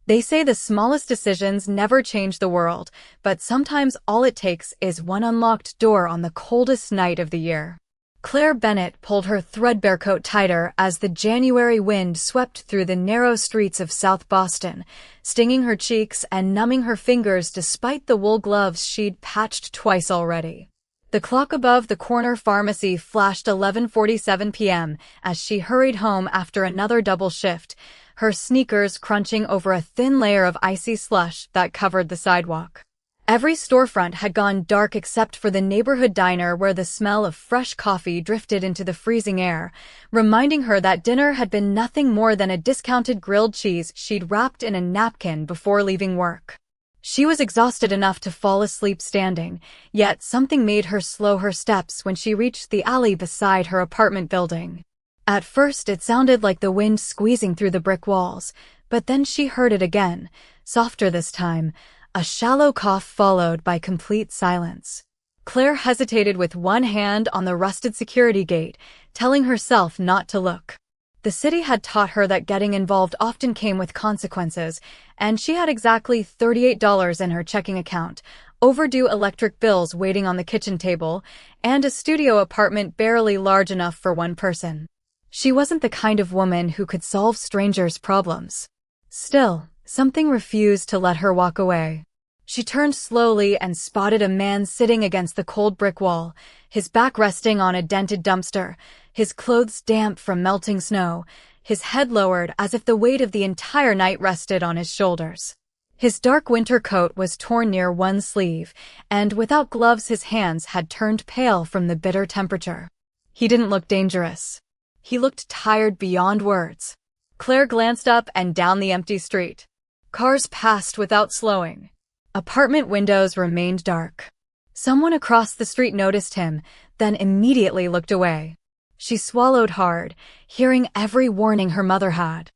They say the smallest decisions never change the world, but sometimes all it takes is one unlocked door on the coldest night of the year. Claire Bennett pulled her threadbare coat tighter as the January wind swept through the narrow streets of South Boston, stinging her cheeks and numbing her fingers despite the wool gloves she'd patched twice already. The clock above the corner pharmacy flashed 11:47 p.m. as she hurried home after another double shift, her sneakers crunching over a thin layer of icy slush that covered the sidewalk. Every storefront had gone dark except for the neighborhood diner where the smell of fresh coffee drifted into the freezing air, reminding her that dinner had been nothing more than a discounted grilled cheese she'd wrapped in a napkin before leaving work. She was exhausted enough to fall asleep standing, yet something made her slow her steps when she reached the alley beside her apartment building. At first it sounded like the wind squeezing through the brick walls, but then she heard it again, softer this time, a shallow cough followed by complete silence. Claire hesitated with one hand on the rusted security gate, telling herself not to look. The city had taught her that getting involved often came with consequences, and she had exactly $38 in her checking account, overdue electric bills waiting on the kitchen table, and a studio apartment barely large enough for one person. She wasn't the kind of woman who could solve strangers' problems. Still, something refused to let her walk away. She turned slowly and spotted a man sitting against the cold brick wall, his back resting on a dented dumpster, his clothes damp from melting snow, his head lowered as if the weight of the entire night rested on his shoulders. His dark winter coat was torn near one sleeve, and without gloves his hands had turned pale from the bitter temperature. He didn't look dangerous. He looked tired beyond words. Claire glanced up and down the empty street. Cars passed without slowing. Apartment windows remained dark. Someone across the street noticed him, then immediately looked away. She swallowed hard, hearing every warning her mother had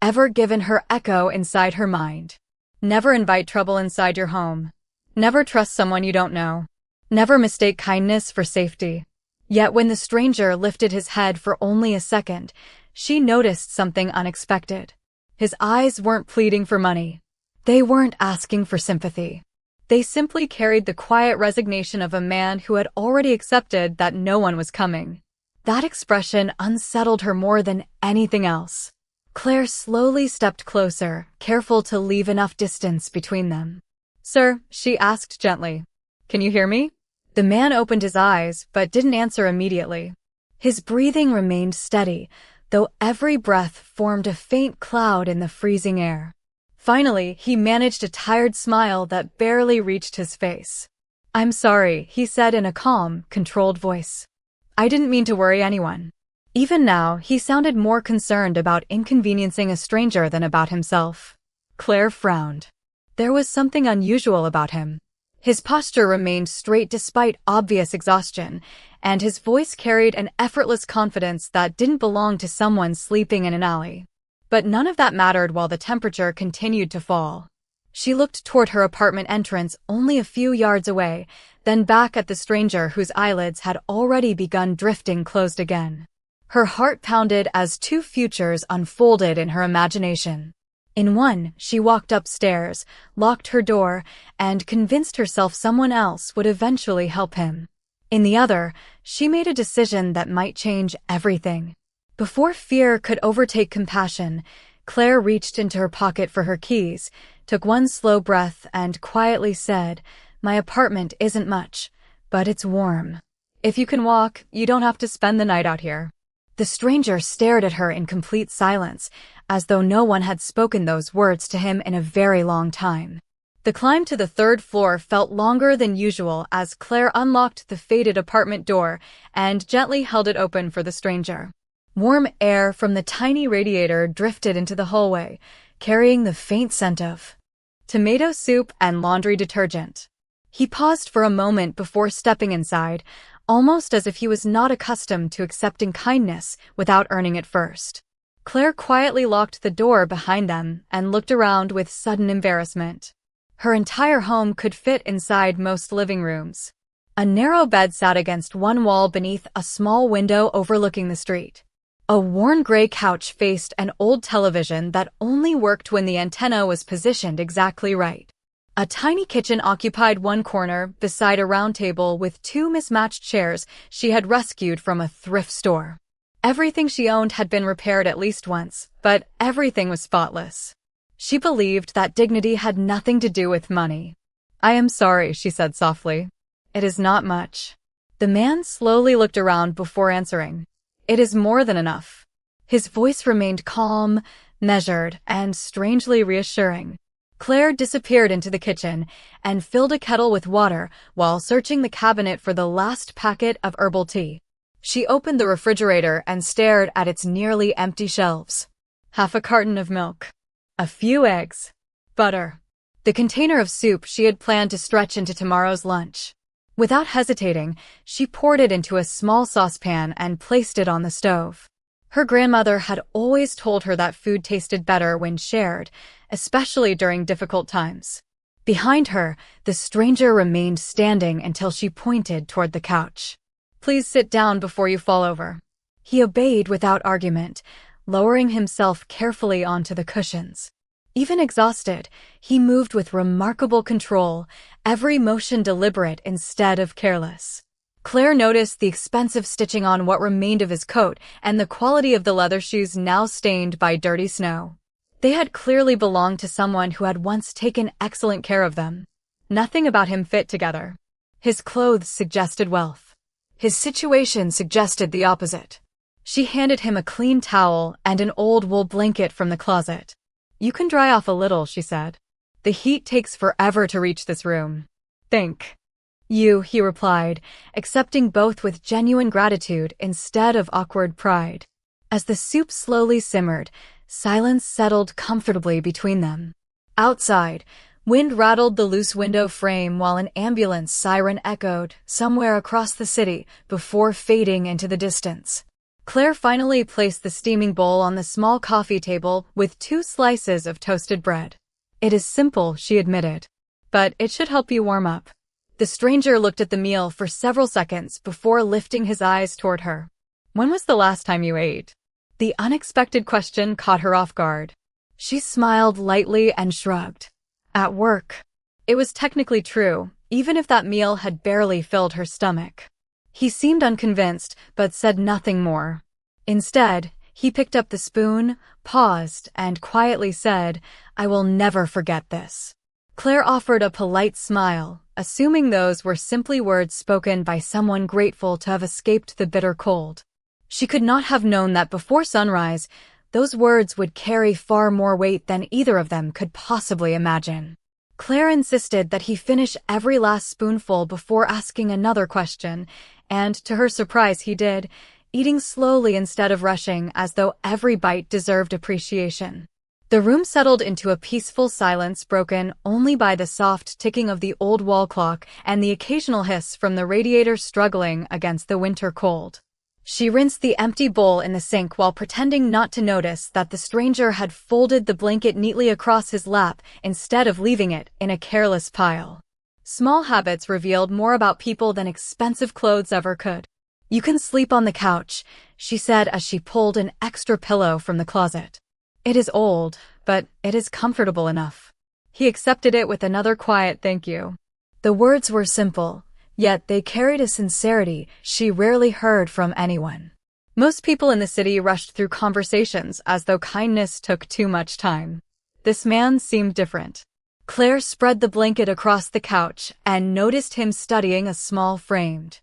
ever given her echo inside her mind. Never invite trouble inside your home. Never trust someone you don't know. Never mistake kindness for safety. Yet when the stranger lifted his head for only a second, she noticed something unexpected. His eyes weren't pleading for money. They weren't asking for sympathy. They simply carried the quiet resignation of a man who had already accepted that no one was coming. That expression unsettled her more than anything else. Claire slowly stepped closer, careful to leave enough distance between them. "Sir," she asked gently, "can you hear me?" The man opened his eyes, but didn't answer immediately. His breathing remained steady, though every breath formed a faint cloud in the freezing air. Finally, he managed a tired smile that barely reached his face. "I'm sorry," he said in a calm, controlled voice. "I didn't mean to worry anyone." Even now, he sounded more concerned about inconveniencing a stranger than about himself. Claire frowned. There was something unusual about him. His posture remained straight despite obvious exhaustion, and his voice carried an effortless confidence that didn't belong to someone sleeping in an alley. But none of that mattered while the temperature continued to fall. She looked toward her apartment entrance only a few yards away, then back at the stranger whose eyelids had already begun drifting closed again. Her heart pounded as two futures unfolded in her imagination. In one, she walked upstairs, locked her door, and convinced herself someone else would eventually help him. In the other, she made a decision that might change everything. Before fear could overtake compassion, Claire reached into her pocket for her keys, took one slow breath, and quietly said, "My apartment isn't much, but it's warm. If you can walk, you don't have to spend the night out here." The stranger stared at her in complete silence, as though no one had spoken those words to him in a very long time. The climb to the third floor felt longer than usual as Claire unlocked the faded apartment door and gently held it open for the stranger. Warm air from the tiny radiator drifted into the hallway, carrying the faint scent of tomato soup and laundry detergent. He paused for a moment before stepping inside, almost as if he was not accustomed to accepting kindness without earning it first. Claire quietly locked the door behind them and looked around with sudden embarrassment. Her entire home could fit inside most living rooms. A narrow bed sat against one wall beneath a small window overlooking the street. A worn gray couch faced an old television that only worked when the antenna was positioned exactly right. A tiny kitchen occupied one corner beside a round table with two mismatched chairs she had rescued from a thrift store. Everything she owned had been repaired at least once, but everything was spotless. She believed that dignity had nothing to do with money. "I am sorry," she said softly. "It is not much." The man slowly looked around before answering. "It is more than enough." His voice remained calm, measured, and strangely reassuring. Claire disappeared into the kitchen and filled a kettle with water while searching the cabinet for the last packet of herbal tea. She opened the refrigerator and stared at its nearly empty shelves. Half a carton of milk, a few eggs, butter, the container of soup she had planned to stretch into tomorrow's lunch. Without hesitating, she poured it into a small saucepan and placed it on the stove. Her grandmother had always told her that food tasted better when shared, especially during difficult times. Behind her, the stranger remained standing until she pointed toward the couch. "Please sit down before you fall over." He obeyed without argument, lowering himself carefully onto the cushions. Even exhausted, he moved with remarkable control, every motion deliberate instead of careless. Claire noticed the expensive stitching on what remained of his coat and the quality of the leather shoes now stained by dirty snow. They had clearly belonged to someone who had once taken excellent care of them. Nothing about him fit together. His clothes suggested wealth. His situation suggested the opposite. She handed him a clean towel and an old wool blanket from the closet. "You can dry off a little," she said. "The heat takes forever to reach this room." "Thank you," he replied, accepting both with genuine gratitude instead of awkward pride. As the soup slowly simmered, silence settled comfortably between them. Outside, wind rattled the loose window frame while an ambulance siren echoed somewhere across the city before fading into the distance. Claire finally placed the steaming bowl on the small coffee table with 2 slices of toasted bread. "It is simple," she admitted, "but it should help you warm up." The stranger looked at the meal for several seconds before lifting his eyes toward her. "When was the last time you ate?" The unexpected question caught her off guard. She smiled lightly and shrugged. "At work." It was technically true, even if that meal had barely filled her stomach. He seemed unconvinced, but said nothing more. Instead, he picked up the spoon, paused, and quietly said, "I will never forget this." Claire offered a polite smile, assuming those were simply words spoken by someone grateful to have escaped the bitter cold. She could not have known that before sunrise, those words would carry far more weight than either of them could possibly imagine. Claire insisted that he finish every last spoonful before asking another question, and to her surprise he did, eating slowly instead of rushing as though every bite deserved appreciation. The room settled into a peaceful silence broken only by the soft ticking of the old wall clock and the occasional hiss from the radiator struggling against the winter cold. She rinsed the empty bowl in the sink while pretending not to notice that the stranger had folded the blanket neatly across his lap instead of leaving it in a careless pile. Small habits revealed more about people than expensive clothes ever could. "You can sleep on the couch," she said as she pulled an extra pillow from the closet. "It is old, but it is comfortable enough." He accepted it with another quiet thank you. The words were simple, yet they carried a sincerity she rarely heard from anyone. Most people in the city rushed through conversations as though kindness took too much time. This man seemed different. Claire spread the blanket across the couch and noticed him studying a small framed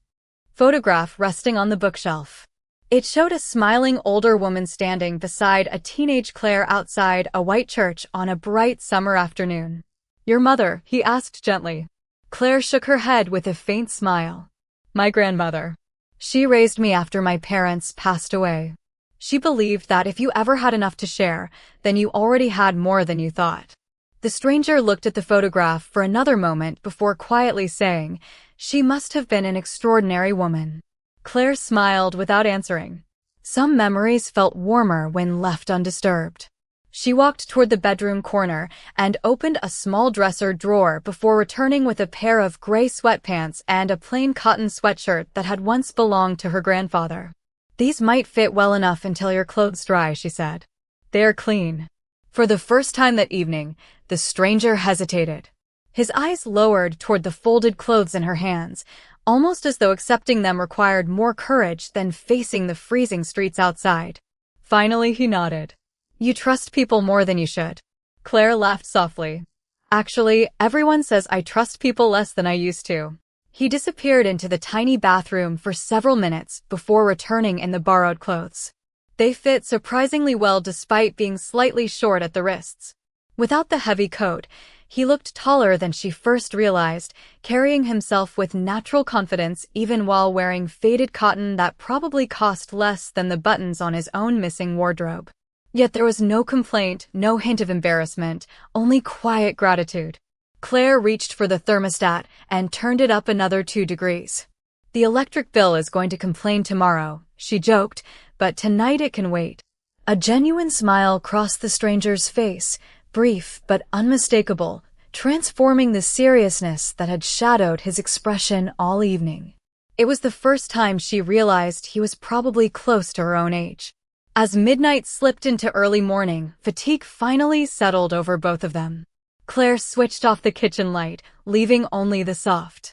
photograph resting on the bookshelf. It showed a smiling older woman standing beside a teenage Claire outside a white church on a bright summer afternoon. "Your mother?" he asked gently. Claire shook her head with a faint smile. "My grandmother. She raised me after my parents passed away." She believed that if you ever had enough to share, then you already had more than you thought. The stranger looked at the photograph for another moment before quietly saying, "She must have been an extraordinary woman." Claire smiled without answering. Some memories felt warmer when left undisturbed. She walked toward the bedroom corner and opened a small dresser drawer before returning with a pair of gray sweatpants and a plain cotton sweatshirt that had once belonged to her grandfather. "These might fit well enough until your clothes dry," she said. "They are clean." For the first time that evening, the stranger hesitated. His eyes lowered toward the folded clothes in her hands, almost as though accepting them required more courage than facing the freezing streets outside. Finally, he nodded. "You trust people more than you should." Claire laughed softly. "Actually, everyone says I trust people less than I used to." He disappeared into the tiny bathroom for several minutes before returning in the borrowed clothes. They fit surprisingly well despite being slightly short at the wrists. Without the heavy coat, he looked taller than she first realized, carrying himself with natural confidence even while wearing faded cotton that probably cost less than the buttons on his own missing wardrobe. Yet there was no complaint, no hint of embarrassment, only quiet gratitude. Claire reached for the thermostat and turned it up another 2 degrees. "The electric bill is going to complain tomorrow," she joked, "but tonight it can wait." A genuine smile crossed the stranger's face, brief but unmistakable, transforming the seriousness that had shadowed his expression all evening. It was the first time she realized he was probably close to her own age. As midnight slipped into early morning, fatigue finally settled over both of them. Claire switched off the kitchen light, leaving only the soft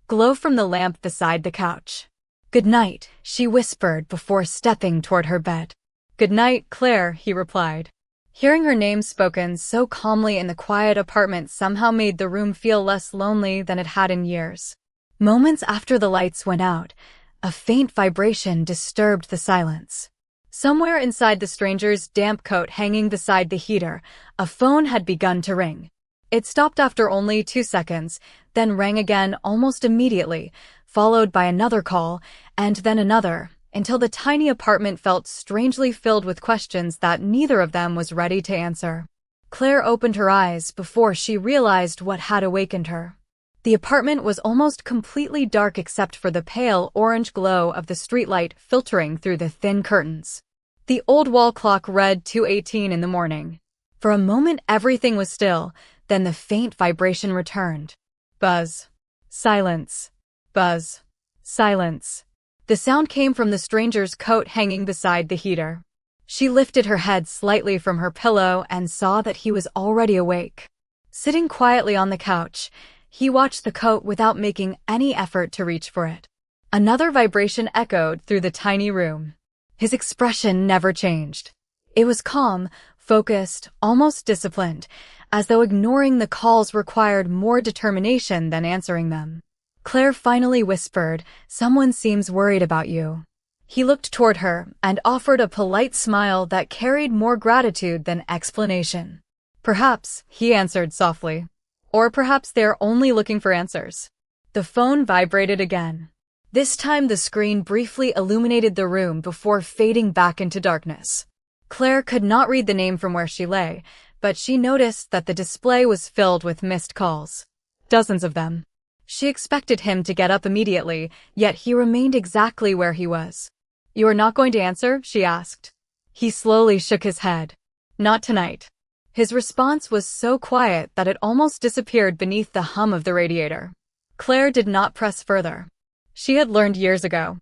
glow from the lamp beside the couch. "Good night," she whispered before stepping toward her bed. "Good night, Claire," he replied. Hearing her name spoken so calmly in the quiet apartment somehow made the room feel less lonely than it had in years. Moments after the lights went out, a faint vibration disturbed the silence. Somewhere inside the stranger's damp coat hanging beside the heater, a phone had begun to ring. It stopped after only 2 seconds, then rang again almost immediately, followed by another call, and then another, until the tiny apartment felt strangely filled with questions that neither of them was ready to answer. Claire opened her eyes before she realized what had awakened her. The apartment was almost completely dark except for the pale orange glow of the streetlight filtering through the thin curtains. The old wall clock read 2:18 in the morning. For a moment everything was still, then the faint vibration returned. Buzz. Silence. Buzz. Silence. The sound came from the stranger's coat hanging beside the heater. She lifted her head slightly from her pillow and saw that he was already awake. Sitting quietly on the couch, he watched the coat without making any effort to reach for it. Another vibration echoed through the tiny room. His expression never changed. It was calm, focused, almost disciplined, as though ignoring the calls required more determination than answering them. Claire finally whispered, "Someone seems worried about you." He looked toward her and offered a polite smile that carried more gratitude than explanation. "Perhaps," he answered softly. "Or perhaps they're only looking for answers." The phone vibrated again. This time the screen briefly illuminated the room before fading back into darkness. Claire could not read the name from where she lay, but she noticed that the display was filled with missed calls. Dozens of them. She expected him to get up immediately, yet he remained exactly where he was. "You are not going to answer?" she asked. He slowly shook his head. "Not tonight." His response was so quiet that it almost disappeared beneath the hum of the radiator. Claire did not press further. She had learned years ago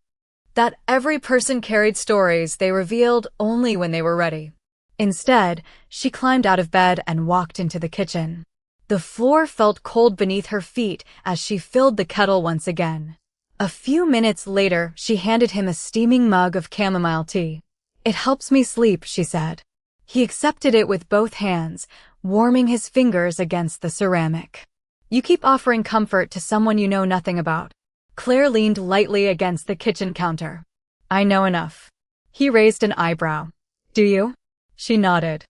that every person carried stories they revealed only when they were ready. Instead, she climbed out of bed and walked into the kitchen. The floor felt cold beneath her feet as she filled the kettle once again. A few minutes later, she handed him a steaming mug of chamomile tea. "It helps me sleep," she said. He accepted it with both hands, warming his fingers against the ceramic. "You keep offering comfort to someone you know nothing about." Claire leaned lightly against the kitchen counter. "I know enough." He raised an eyebrow. "Do you?" She nodded.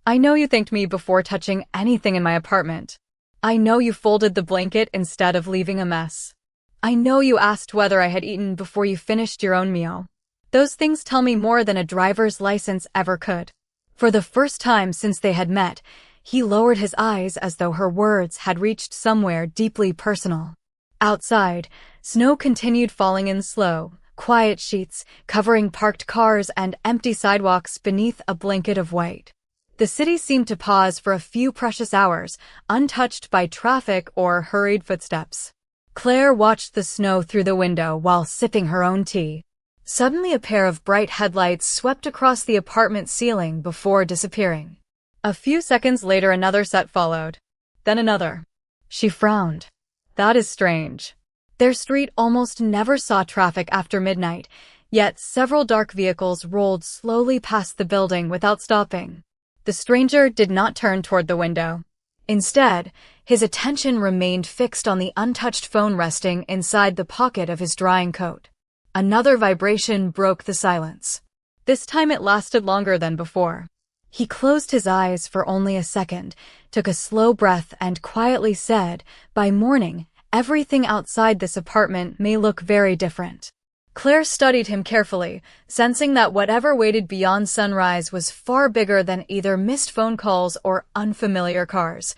"I know you thanked me before touching anything in my apartment. I know you folded the blanket instead of leaving a mess. I know you asked whether I had eaten before you finished your own meal. Those things tell me more than a driver's license ever could." For the first time since they had met, he lowered his eyes as though her words had reached somewhere deeply personal. Outside, snow continued falling in slow, quiet sheets, covering parked cars and empty sidewalks beneath a blanket of white. The city seemed to pause for a few precious hours, untouched by traffic or hurried footsteps. Claire watched the snow through the window while sipping her own tea. Suddenly a pair of bright headlights swept across the apartment ceiling before disappearing. A few seconds later another set followed. Then another. She frowned. That is strange. Their street almost never saw traffic after midnight, yet several dark vehicles rolled slowly past the building without stopping. The stranger did not turn toward the window. Instead, his attention remained fixed on the untouched phone resting inside the pocket of his drying coat. Another vibration broke the silence. This time it lasted longer than before. He closed his eyes for only a second, took a slow breath, and quietly said, "By morning, everything outside this apartment may look very different." Claire studied him carefully, sensing that whatever waited beyond sunrise was far bigger than either missed phone calls or unfamiliar cars.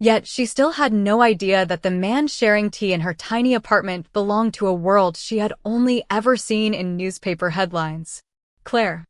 Yet she still had no idea that the man sharing tea in her tiny apartment belonged to a world she had only ever seen in newspaper headlines. Claire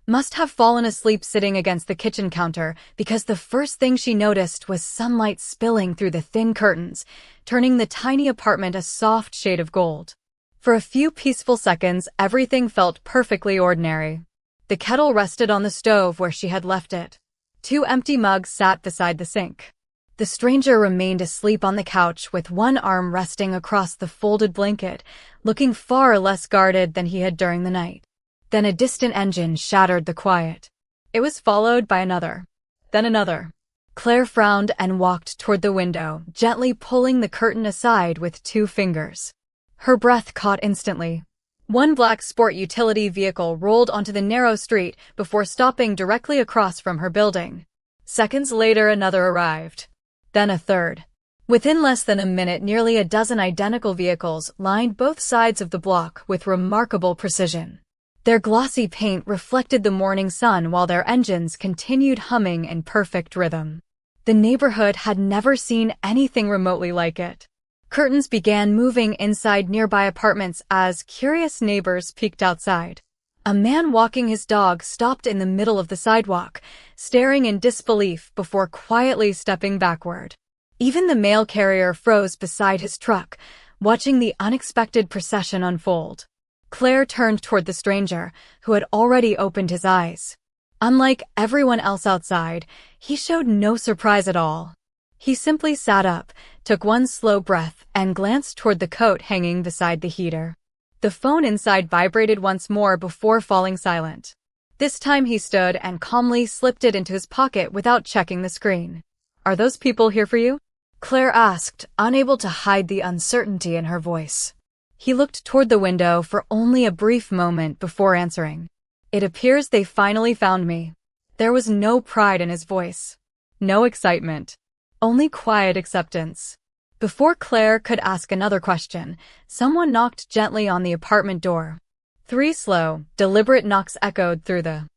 must have fallen asleep sitting against the kitchen counter, because the first thing she noticed was sunlight spilling through the thin curtains, turning the tiny apartment a soft shade of gold. For a few peaceful seconds, everything felt perfectly ordinary. The kettle rested on the stove where she had left it. 2 empty mugs sat beside the sink. The stranger remained asleep on the couch with one arm resting across the folded blanket, looking far less guarded than he had during the night. Then a distant engine shattered the quiet. It was followed by another. Then another. Claire frowned and walked toward the window, gently pulling the curtain aside with 2 fingers. Her breath caught instantly. One black sport utility vehicle rolled onto the narrow street before stopping directly across from her building. Seconds later another arrived. Then a third. Within less than a minute, nearly a dozen identical vehicles lined both sides of the block with remarkable precision. Their glossy paint reflected the morning sun while their engines continued humming in perfect rhythm. The neighborhood had never seen anything remotely like it. Curtains began moving inside nearby apartments as curious neighbors peeked outside. A man walking his dog stopped in the middle of the sidewalk, staring in disbelief before quietly stepping backward. Even the mail carrier froze beside his truck, watching the unexpected procession unfold. Claire turned toward the stranger, who had already opened his eyes. Unlike everyone else outside, he showed no surprise at all. He simply sat up, took one slow breath, and glanced toward the coat hanging beside the heater. The phone inside vibrated once more before falling silent. This time he stood and calmly slipped it into his pocket without checking the screen. "Are those people here for you?" Claire asked, unable to hide the uncertainty in her voice. He looked toward the window for only a brief moment before answering. "It appears they finally found me." There was no pride in his voice. No excitement. Only quiet acceptance. Before Claire could ask another question, someone knocked gently on the apartment door. 3 slow, deliberate knocks echoed through the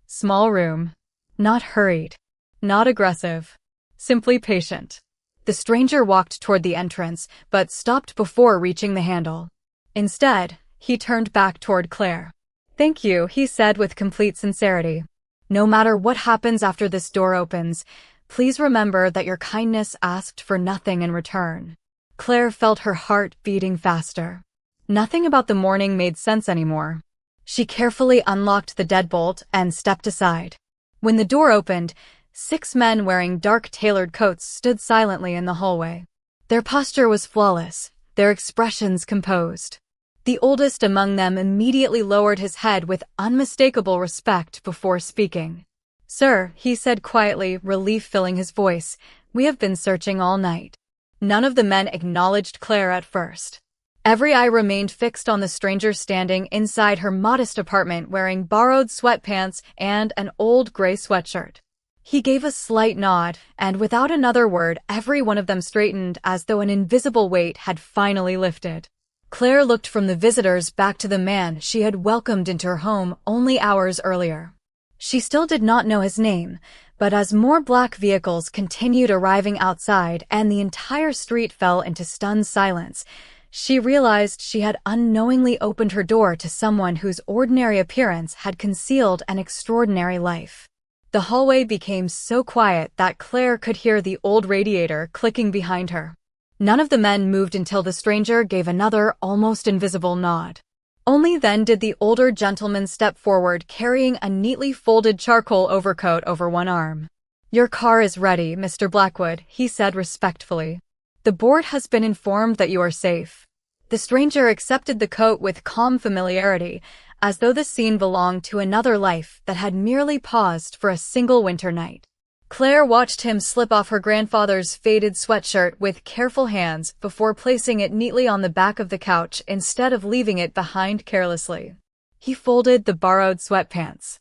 small room. Not hurried. Not aggressive. Simply patient. The stranger walked toward the entrance, but stopped before reaching the handle. Instead, he turned back toward Claire. "Thank you," he said with complete sincerity. "No matter what happens after this door opens, please remember that your kindness asked for nothing in return." Claire felt her heart beating faster. Nothing about the morning made sense anymore. She carefully unlocked the deadbolt and stepped aside. When the door opened, 6 men wearing dark tailored coats stood silently in the hallway. Their posture was flawless, their expressions composed. The oldest among them immediately lowered his head with unmistakable respect before speaking. "Sir," he said quietly, relief filling his voice, "we have been searching all night." None of the men acknowledged Claire at first. Every eye remained fixed on the stranger standing inside her modest apartment wearing borrowed sweatpants and an old gray sweatshirt. He gave a slight nod, and without another word, every one of them straightened as though an invisible weight had finally lifted. Claire looked from the visitors back to the man she had welcomed into her home only hours earlier. She still did not know his name, but as more black vehicles continued arriving outside and the entire street fell into stunned silence, she realized she had unknowingly opened her door to someone whose ordinary appearance had concealed an extraordinary life. The hallway became so quiet that Claire could hear the old radiator clicking behind her. None of the men moved until the stranger gave another almost invisible nod. Only then did the older gentleman step forward, carrying a neatly folded charcoal overcoat over one arm. "Your car is ready, Mr. Blackwood," he said respectfully. "The board has been informed that you are safe." The stranger accepted the coat with calm familiarity, as though the scene belonged to another life that had merely paused for a single winter night. Claire watched him slip off her grandfather's faded sweatshirt with careful hands before placing it neatly on the back of the couch instead of leaving it behind carelessly. He folded the borrowed sweatpants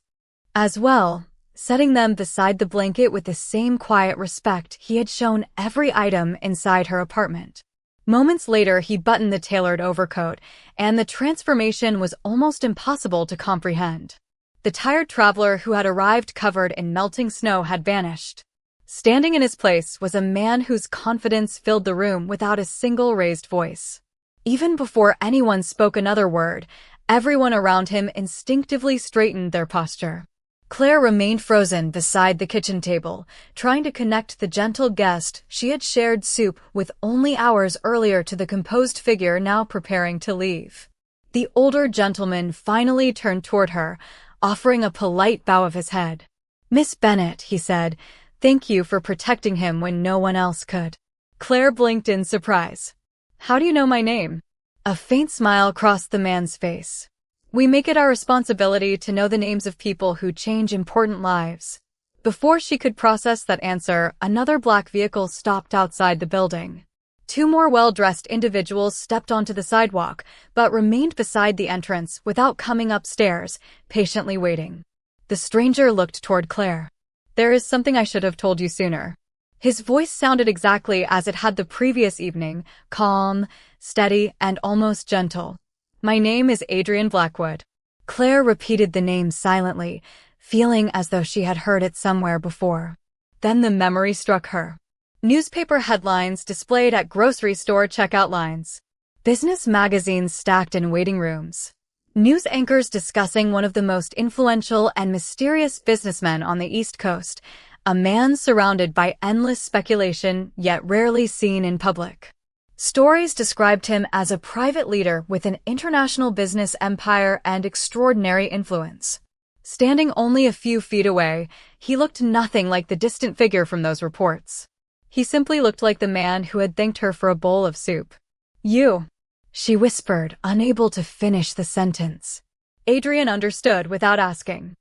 as well, setting them beside the blanket with the same quiet respect he had shown every item inside her apartment. Moments later, he buttoned the tailored overcoat, and the transformation was almost impossible to comprehend. The tired traveler who had arrived covered in melting snow had vanished. Standing in his place was a man whose confidence filled the room without a single raised voice. Even before anyone spoke another word, everyone around him instinctively straightened their posture. Claire remained frozen beside the kitchen table, trying to connect the gentle guest she had shared soup with only hours earlier to the composed figure now preparing to leave. The older gentleman finally turned toward her, offering a polite bow of his head. "Miss Bennet," he said, "thank you for protecting him when no one else could." Claire blinked in surprise. "How do you know my name?" A faint smile crossed the man's face. "We make it our responsibility to know the names of people who change important lives." Before she could process that answer, another black vehicle stopped outside the building. Two more well-dressed individuals stepped onto the sidewalk, but remained beside the entrance without coming upstairs, patiently waiting. The stranger looked toward Claire. "There is something I should have told you sooner." His voice sounded exactly as it had the previous evening, calm, steady, and almost gentle. "My name is Adrian Blackwood." Claire repeated the name silently, feeling as though she had heard it somewhere before. Then the memory struck her. Newspaper headlines displayed at grocery store checkout lines. Business magazines stacked in waiting rooms. News anchors discussing one of the most influential and mysterious businessmen on the East Coast, a man surrounded by endless speculation yet rarely seen in public. Stories described him as a private leader with an international business empire and extraordinary influence. Standing only a few feet away, he looked nothing like the distant figure from those reports. He simply looked like the man who had thanked her for a bowl of soup. "You," she whispered, unable to finish the sentence. Adrian understood without asking.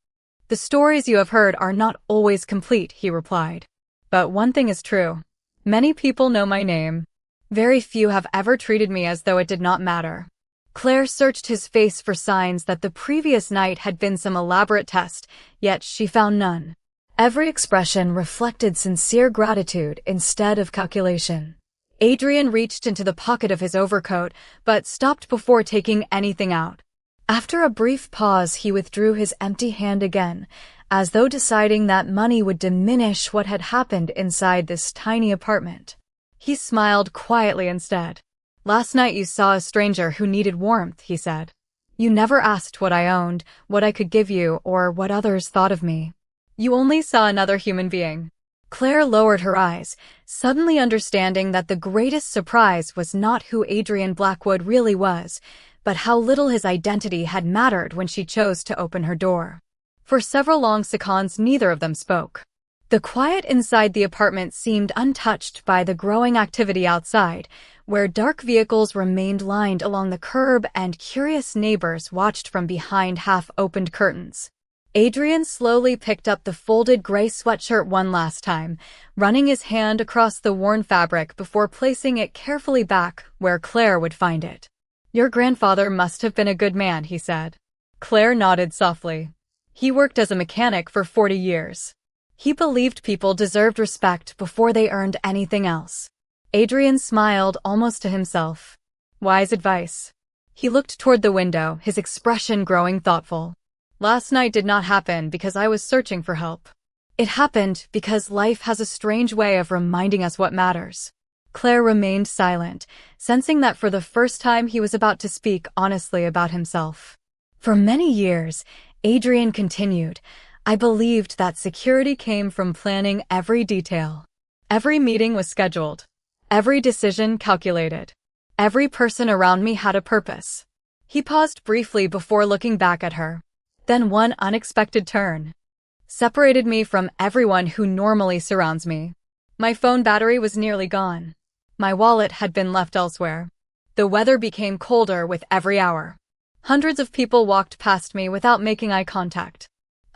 "The stories you have heard are not always complete," he replied. "But one thing is true. Many people know my name. Very few have ever treated me as though it did not matter." Claire searched his face for signs that the previous night had been some elaborate test, yet she found none. Every expression reflected sincere gratitude instead of calculation. Adrian reached into the pocket of his overcoat, but stopped before taking anything out. After a brief pause, he withdrew his empty hand again, as though deciding that money would diminish what had happened inside this tiny apartment. He smiled quietly instead. "Last night you saw a stranger who needed warmth," he said. "You never asked what I owned, what I could give you, or what others thought of me. You only saw another human being." Claire lowered her eyes, suddenly understanding that the greatest surprise was not who Adrian Blackwood really was, but how little his identity had mattered when she chose to open her door. For several long seconds, neither of them spoke. The quiet inside the apartment seemed untouched by the growing activity outside, where dark vehicles remained lined along the curb and curious neighbors watched from behind half-opened curtains. Adrian slowly picked up the folded gray sweatshirt one last time, running his hand across the worn fabric before placing it carefully back where Claire would find it. "Your grandfather must have been a good man," he said. Claire nodded softly. "He worked as a mechanic for 40 years. He believed people deserved respect before they earned anything else." Adrian smiled almost to himself. Wise advice. He looked toward the window, his expression growing thoughtful. "Last night did not happen because I was searching for help. It happened because life has a strange way of reminding us what matters." Claire remained silent, sensing that for the first time he was about to speak honestly about himself. "For many years," Adrian continued, "I believed that security came from planning every detail. Every meeting was scheduled. Every decision calculated. Every person around me had a purpose. He paused briefly before looking back at her. Then one unexpected turn separated me from everyone who normally surrounds me. My phone battery was nearly gone. My wallet had been left elsewhere. The weather became colder with every hour. Hundreds of people walked past me without making eye contact.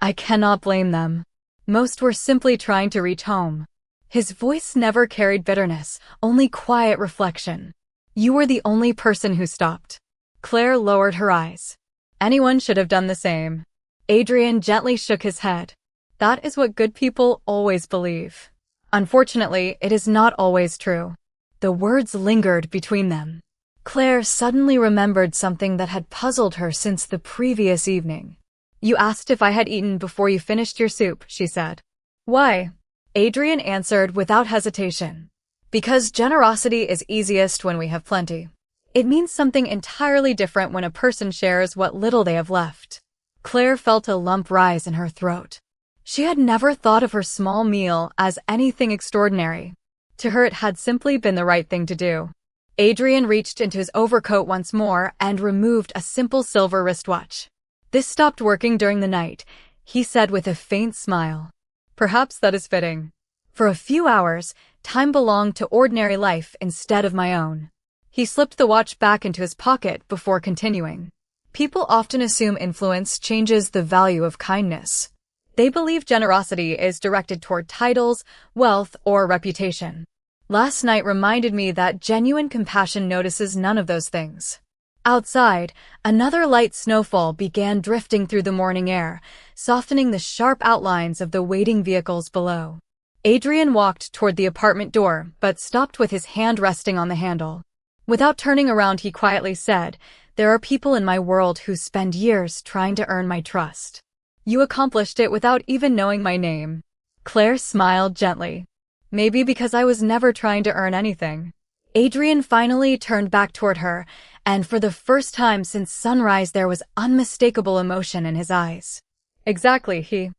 I cannot blame them. Most were simply trying to reach home. His voice never carried bitterness, only quiet reflection. You were the only person who stopped. Claire lowered her eyes. Anyone should have done the same. Adrian gently shook his head. That is what good people always believe. Unfortunately, it is not always true. The words lingered between them. Claire suddenly remembered something that had puzzled her since the previous evening. You asked if I had eaten before you finished your soup, she said. Why? Adrian answered without hesitation. Because generosity is easiest when we have plenty. It means something entirely different when a person shares what little they have left. Claire felt a lump rise in her throat. She had never thought of her small meal as anything extraordinary. To her it had simply been the right thing to do. Adrian reached into his overcoat once more and removed a simple silver wristwatch. This stopped working during the night, he said with a faint smile. Perhaps that is fitting. For a few hours, time belonged to ordinary life instead of my own. He slipped the watch back into his pocket before continuing. People often assume influence changes the value of kindness. They believe generosity is directed toward titles, wealth, or reputation. Last night reminded me that genuine compassion notices none of those things. Outside, another light snowfall began drifting through the morning air, softening the sharp outlines of the waiting vehicles below. Adrian walked toward the apartment door, but stopped with his hand resting on the handle. Without turning around, he quietly said, "There are people in my world who spend years trying to earn my trust. You accomplished it without even knowing my name." Claire smiled gently. Maybe because I was never trying to earn anything. Adrian finally turned back toward her, and for the first time since sunrise there was unmistakable emotion in his eyes. Exactly, he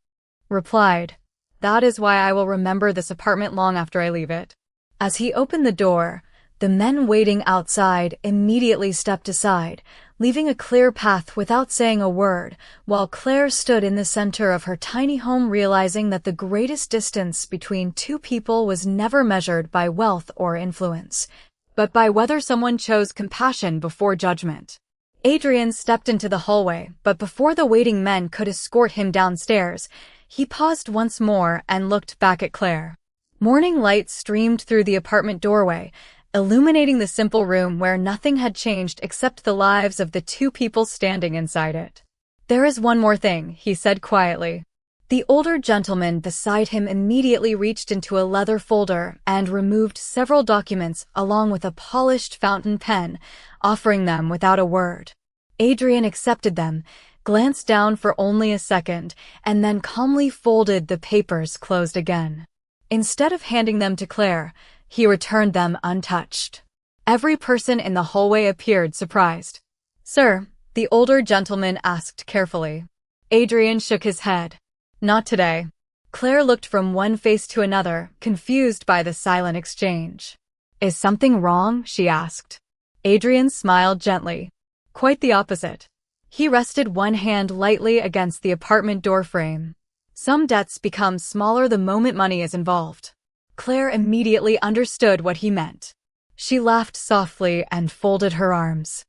replied. That is why I will remember this apartment long after I leave it. As he opened the door, the men waiting outside immediately stepped aside, leaving a clear path without saying a word, while Claire stood in the center of her tiny home realizing that the greatest distance between two people was never measured by wealth or influence, but by whether someone chose compassion before judgment. Adrian stepped into the hallway, but before the waiting men could escort him downstairs, he paused once more and looked back at Claire. Morning light streamed through the apartment doorway, illuminating the simple room where nothing had changed except the lives of the two people standing inside it. There is one more thing, he said quietly. The older gentleman beside him immediately reached into a leather folder and removed several documents along with a polished fountain pen, offering them without a word. Adrian accepted them, glanced down for only a second, and then calmly folded the papers closed again. Instead of handing them to Claire, he returned them untouched. Every person in the hallway appeared surprised. Sir, the older gentleman asked carefully. Adrian shook his head. Not today. Claire looked from one face to another, confused by the silent exchange. Is something wrong? She asked. Adrian smiled gently. Quite the opposite. He rested one hand lightly against the apartment door frame. Some debts become smaller the moment money is involved. Claire immediately understood what he meant. She laughed softly and folded her arms.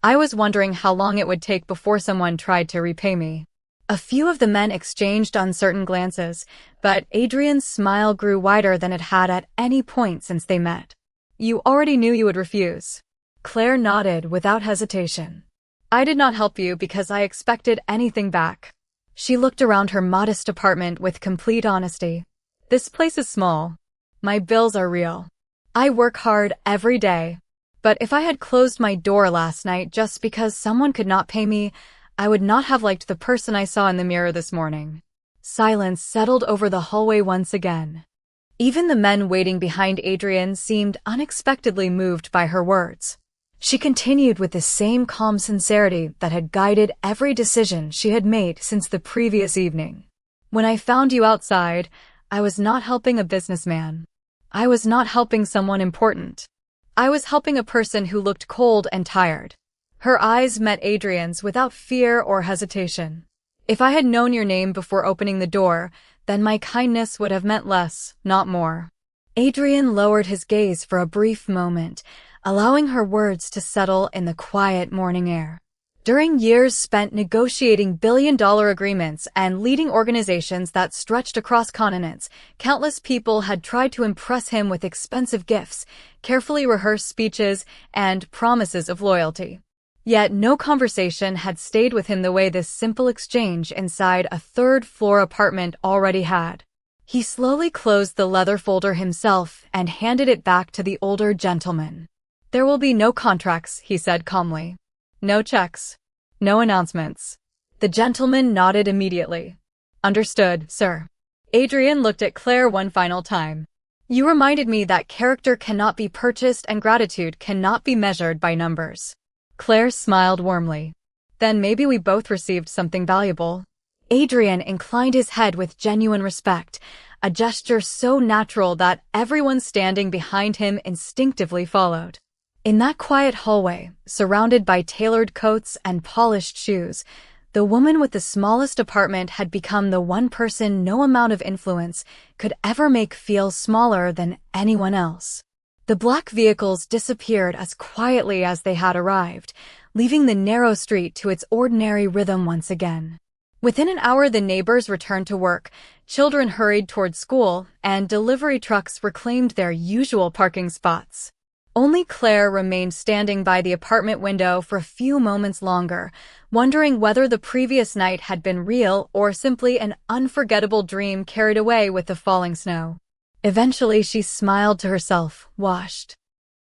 I was wondering how long it would take before someone tried to repay me. A few of the men exchanged uncertain glances, but Adrian's smile grew wider than it had at any point since they met. You already knew you would refuse. Claire nodded without hesitation. I did not help you because I expected anything back. She looked around her modest apartment with complete honesty. This place is small. My bills are real. I work hard every day. But if I had closed my door last night just because someone could not pay me, I would not have liked the person I saw in the mirror this morning. Silence settled over the hallway once again. Even the men waiting behind Adrian seemed unexpectedly moved by her words. She continued with the same calm sincerity that had guided every decision she had made since the previous evening. When I found you outside, I was not helping a businessman. I was not helping someone important. I was helping a person who looked cold and tired. Her eyes met Adrian's without fear or hesitation. "If I had known your name before opening the door, then my kindness would have meant less, not more." Adrian lowered his gaze for a brief moment, allowing her words to settle in the quiet morning air. During years spent negotiating billion-dollar agreements and leading organizations that stretched across continents, countless people had tried to impress him with expensive gifts, carefully rehearsed speeches, and promises of loyalty. Yet no conversation had stayed with him the way this simple exchange inside a third-floor apartment already had. He slowly closed the leather folder himself and handed it back to the older gentleman. "There will be no contracts," he said calmly. "No checks. No announcements." The gentleman nodded immediately. "Understood, sir." Adrian looked at Claire one final time. "You reminded me that character cannot be purchased and gratitude cannot be measured by numbers." Claire smiled warmly. "Then maybe we both received something valuable." Adrian inclined his head with genuine respect, a gesture so natural that everyone standing behind him instinctively followed. In that quiet hallway, surrounded by tailored coats and polished shoes, the woman with the smallest apartment had become the one person no amount of influence could ever make feel smaller than anyone else. The black vehicles disappeared as quietly as they had arrived, leaving the narrow street to its ordinary rhythm once again. Within an hour, the neighbors returned to work, children hurried toward school, and delivery trucks reclaimed their usual parking spots. Only Claire remained standing by the apartment window for a few moments longer, wondering whether the previous night had been real or simply an unforgettable dream carried away with the falling snow. Eventually, she smiled to herself, washed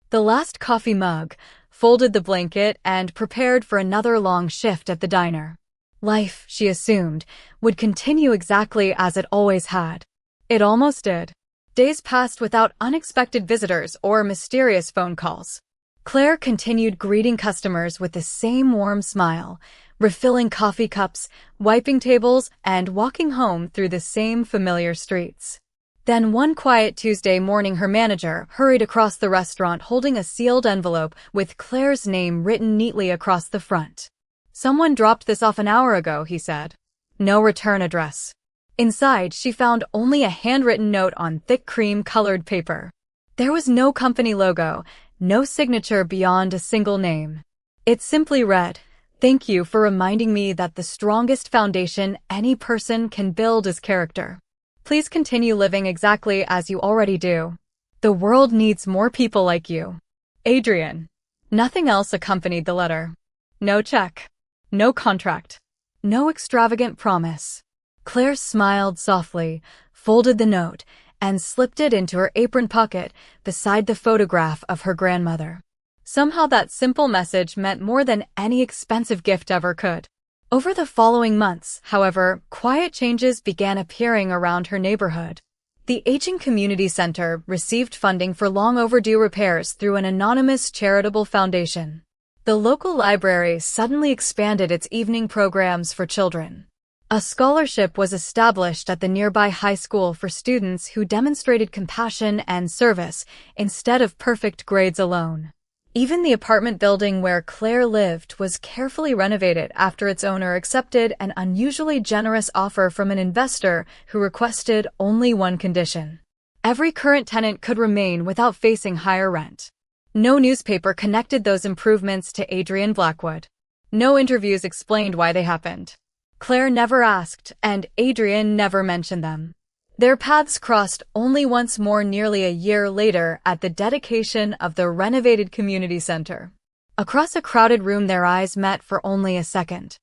the last coffee mug, folded the blanket, and prepared for another long shift at the diner. Life, she assumed, would continue exactly as it always had. It almost did. Days passed without unexpected visitors or mysterious phone calls. Claire continued greeting customers with the same warm smile, refilling coffee cups, wiping tables, and walking home through the same familiar streets. Then one quiet Tuesday morning, her manager hurried across the restaurant holding a sealed envelope with Claire's name written neatly across the front. "Someone dropped this off an hour ago," he said. "No return address." Inside, she found only a handwritten note on thick cream-colored paper. There was no company logo, no signature beyond a single name. It simply read, "Thank you for reminding me that the strongest foundation any person can build is character. Please continue living exactly as you already do. The world needs more people like you. Adrian." Nothing else accompanied the letter. No check. No contract. No extravagant promise. Claire smiled softly, folded the note, and slipped it into her apron pocket beside the photograph of her grandmother. Somehow that simple message meant more than any expensive gift ever could. Over the following months, however, quiet changes began appearing around her neighborhood. The aging community center received funding for long overdue repairs through an anonymous charitable foundation. The local library suddenly expanded its evening programs for children. A scholarship was established at the nearby high school for students who demonstrated compassion and service instead of perfect grades alone. Even the apartment building where Claire lived was carefully renovated after its owner accepted an unusually generous offer from an investor who requested only one condition. Every current tenant could remain without facing higher rent. No newspaper connected those improvements to Adrian Blackwood. No interviews explained why they happened. Claire never asked, and Adrian never mentioned them. Their paths crossed only once more nearly a year later at the dedication of the renovated community center. Across a crowded room, their eyes met for only a second.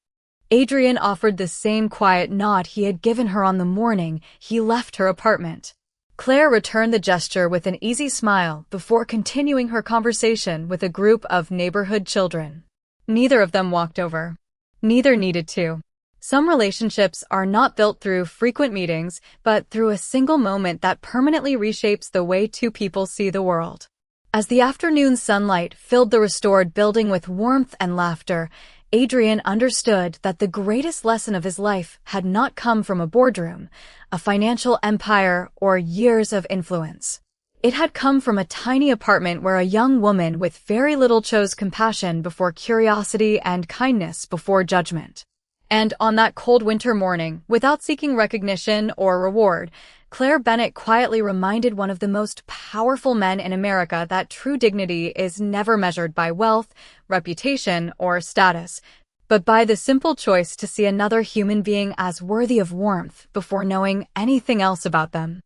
Adrian offered the same quiet nod he had given her on the morning he left her apartment. Claire returned the gesture with an easy smile before continuing her conversation with a group of neighborhood children. Neither of them walked over. Neither needed to. Some relationships are not built through frequent meetings, but through a single moment that permanently reshapes the way two people see the world. As the afternoon sunlight filled the restored building with warmth and laughter, Adrian understood that the greatest lesson of his life had not come from a boardroom, a financial empire, or years of influence. It had come from a tiny apartment where a young woman with very little chose compassion before curiosity and kindness before judgment. And on that cold winter morning, without seeking recognition or reward, Claire Bennett quietly reminded one of the most powerful men in America that true dignity is never measured by wealth, reputation, or status, but by the simple choice to see another human being as worthy of warmth before knowing anything else about them.